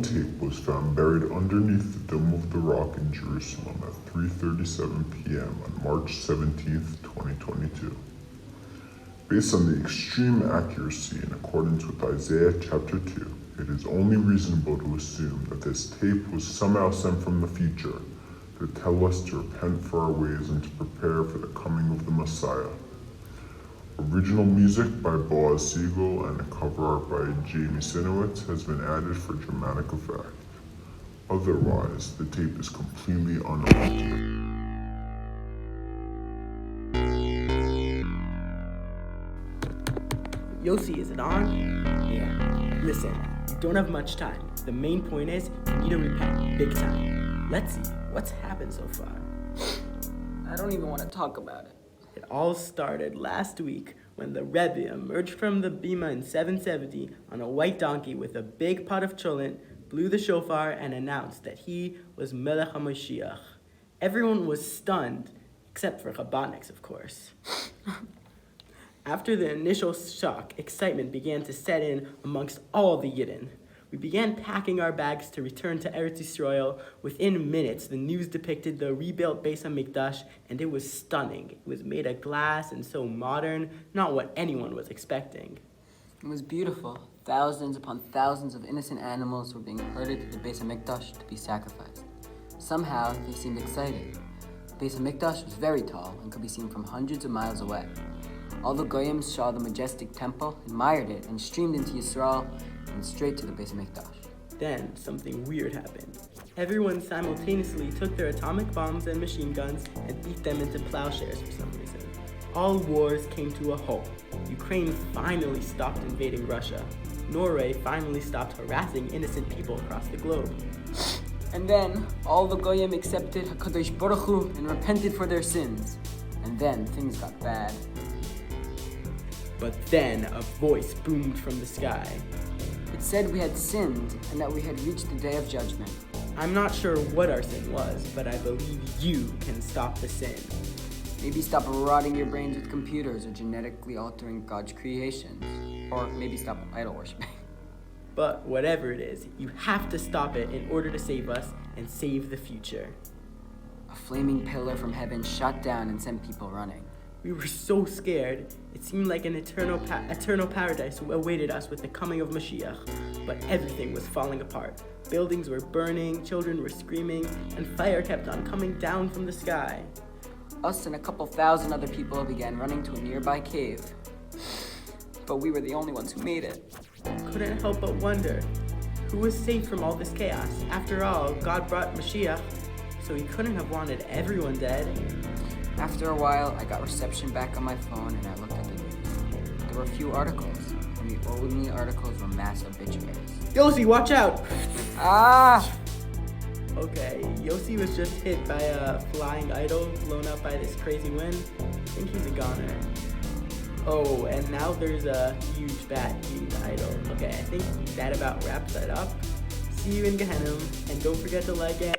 tape was found buried underneath the Dome of the Rock in Jerusalem at 3:37 p.m. on March 17, 2022. Based on the extreme accuracy in accordance with Isaiah chapter 2, it is only reasonable to assume that this tape was somehow sent from the future to tell us to repent for our ways and to prepare for the coming of the Messiah. Original music by Boaz Siegel and a cover art by Jamie Sinowitz has been added for dramatic effect. Otherwise, the tape is completely unaltered. Yossi, is it on? Yeah. Listen, you don't have much time. The main point is, you need to repent, big time. Let's see, what's happened so far? I don't even want to talk about it. It all started last week when the Rebbe emerged from the bima in 770 on a white donkey with a big pot of cholent, blew the shofar, and announced that he was Melech HaMashiach. Everyone was stunned, except for Chabadniks, of course. After the initial shock, excitement began to set in amongst all the Yidden. We began packing our bags to return to Eretz Yisrael. Within minutes, the news depicted the rebuilt Beis HaMikdash, and it was stunning. It was made of glass and so modern, not what anyone was expecting. It was beautiful. Thousands upon thousands of innocent animals were being herded to the Beis HaMikdash to be sacrificed. Somehow, they seemed excited. The Beis HaMikdash was very tall and could be seen from hundreds of miles away. All the Goyim saw the majestic temple, admired it, and streamed into Yisrael and straight to the Beis HaMikdash. Then something weird happened. Everyone simultaneously took their atomic bombs and machine guns and beat them into plowshares for some reason. All wars came to a halt. Ukraine finally stopped invading Russia. Norway finally stopped harassing innocent people across the globe. And then, all the Goyim accepted HaKadosh Baruch Hu and repented for their sins. And then, things got bad. But then a voice boomed from the sky. It said we had sinned and that we had reached the day of judgment. I'm not sure what our sin was, but I believe you can stop the sin. Maybe stop rotting your brains with computers or genetically altering God's creations. Or maybe stop idol worshiping. But whatever it is, you have to stop it in order to save us and save the future. A flaming pillar from heaven shot down and sent people running. We were so scared. It seemed like an eternal paradise awaited us with the coming of Mashiach. But everything was falling apart. Buildings were burning, children were screaming, and fire kept on coming down from the sky. Us and a couple thousand other people began running to a nearby cave. But we were the only ones who made it. Couldn't help but wonder, who was safe from all this chaos? After all, God brought Mashiach, so he couldn't have wanted everyone dead. After a while, I got reception back on my phone and I looked at the news. There were a few articles, and the only articles were mass obituaries. Yossi, watch out! Ah! Okay, Yossi was just hit by a flying idol blown up by this crazy wind. I think he's a goner. Oh, and now there's a huge bat eating the idol. Okay, I think that about wraps that up. See you in Gehenna, and don't forget to like it.